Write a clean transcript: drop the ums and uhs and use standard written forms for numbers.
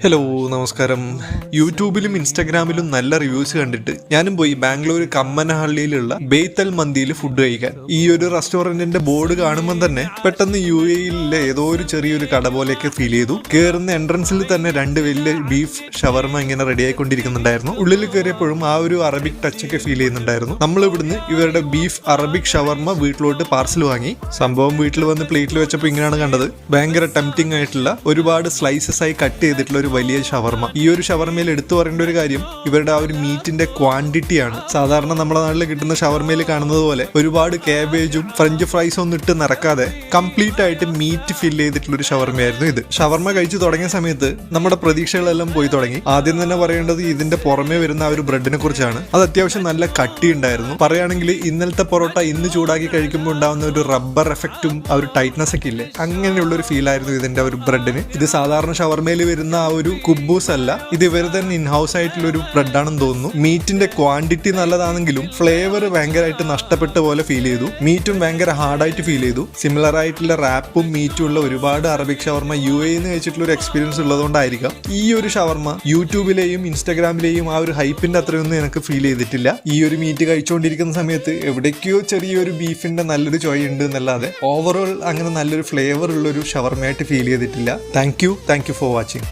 Hello, നമസ്കാരം. യൂട്യൂബിലും ഇൻസ്റ്റാഗ്രാമിലും നല്ല റിവ്യൂസ് കണ്ടിട്ട് ഞാനും പോയി ബാംഗ്ലൂർ കമ്മനഹള്ളിയിലുള്ള ബേത്തൽ മന്തിയിൽ ഫുഡ് കഴിക്കാൻ. ഈ ഒരു റെസ്റ്റോറന്റിന്റെ ബോർഡ് കാണുമ്പോൾ തന്നെ പെട്ടെന്ന് UAE-യിലെ ഏതോ ഒരു ചെറിയൊരു കട പോലെയൊക്കെ ഫീൽ ചെയ്തു. കയറുന്ന എൻട്രൻസിൽ തന്നെ രണ്ട് വലിയ ബീഫ് ഷവർമ ഇങ്ങനെ റെഡി ആയിക്കൊണ്ടിരിക്കുന്നുണ്ടായിരുന്നു. ഉള്ളിൽ കയറിയപ്പോഴും ആ ഒരു അറബിക് ടച്ച് ഒക്കെ ഫീൽ ചെയ്യുന്നുണ്ടായിരുന്നു. നമ്മൾ ഇവിടുന്ന് ഇവരുടെ ബീഫ് അറബിക് ഷവർമ വീട്ടിലോട്ട് പാർസൽ വാങ്ങി. സംഭവം വീട്ടിൽ വന്ന് പ്ലേറ്റിൽ വെച്ചപ്പോൾ ഇങ്ങനെയാണ് കണ്ടത്. ഭയങ്കര ടെംപ്റ്റിംഗ് ആയിട്ടുള്ള ഒരുപാട് സ്ലൈസസ് ആയി കട്ട് ചെയ്തിട്ടുള്ള ഒരു വലിയ ഷവർമ. ഈ ഒരു ഷവർമയിൽ എടുത്തു പറയേണ്ട ഒരു കാര്യം ഇവരുടെ ആ ഒരു മീറ്റിന്റെ ക്വാണ്ടിറ്റിയാണ്. സാധാരണ നമ്മുടെ നാട്ടിൽ കിട്ടുന്ന ഷവർമയിൽ കാണുന്നത് പോലെ ഒരുപാട് കാബേജും ഫ്രഞ്ച് ഫ്രൈസും ഒന്നും ഇട്ട് നിറക്കാതെ കംപ്ലീറ്റ് ആയിട്ട് മീറ്റ് ഫിൽ ചെയ്തിട്ടുള്ള ഒരു ഷവർമയായിരുന്നു ഇത്. ഷവർമ കഴിച്ചു തുടങ്ങിയ സമയത്ത് നമ്മുടെ പ്രതീക്ഷകളെല്ലാം പോയി തുടങ്ങി. ആദ്യം തന്നെ പറയേണ്ടത് ഇതിന്റെ പുറമെ വരുന്ന ആ ഒരു ബ്രെഡിനെ കുറിച്ചാണ്. അത് അത്യാവശ്യം നല്ല കട്ടി ഉണ്ടായിരുന്നു. പറയുകയാണെങ്കിൽ ഇന്നലത്തെ പൊറോട്ട ഇന്ന് ചൂടാക്കി കഴിക്കുമ്പോൾ ഉണ്ടാവുന്ന ഒരു റബ്ബർ എഫക്റ്റും ആ ഒരു ടൈറ്റ്നസ് ഒക്കെ ഇല്ലേ, അങ്ങനെയുള്ള ഒരു ഫീൽ ആയിരുന്നു ഇതിന്റെ ഒരു ബ്രെഡിന്. ഇത് സാധാരണ ഷവർമയിൽ വരുന്ന ആ ഒരു കുബൂസ് അല്ല, ഇത് ഇവർ തന്നെ ഇൻഹൗസ് ആയിട്ടുള്ള ഒരു ബ്രെഡ് ആണെന്ന് തോന്നുന്നു. മീറ്റിന്റെ ക്വാണ്ടിറ്റി നല്ലതാണെങ്കിലും ഫ്ലേവർ ഭയങ്കരമായിട്ട് നഷ്ടപ്പെട്ട പോലെ ഫീൽ ചെയ്തു. മീറ്റും ഭയങ്കര ഹാർഡായിട്ട് ഫീൽ ചെയ്തു. സിമിലർ ആയിട്ടുള്ള റാപ്പും മീറ്റും ഉള്ള ഒരുപാട് അറബിക് ഷവർമ UAE-ന്ന് വെച്ചിട്ടുള്ള ഒരു എക്സ്പീരിയൻസ് ഉള്ളതുകൊണ്ടായിരിക്കാം ഈ ഒരു ഷവർമ യൂട്യൂബിലെയും ഇൻസ്റ്റാഗ്രാമിലെയും ആ ഒരു ഹൈപ്പിന്റെ അത്രയൊന്നും എനിക്ക് ഫീൽ ചെയ്തിട്ടില്ല. ഈ ഒരു മീറ്റ് കഴിച്ചുകൊണ്ടിരിക്കുന്ന സമയത്ത് എവിടേക്കോ ചെറിയൊരു ബീഫിന്റെ നല്ലൊരു ചോയ ഉണ്ട് എന്നല്ലാതെ ഓവറോൾ അങ്ങനെ നല്ലൊരു ഫ്ലേവർ ഉള്ള ഒരു ഷവർമയായിട്ട് ഫീൽ ചെയ്തിട്ടില്ല. Thank you for watching.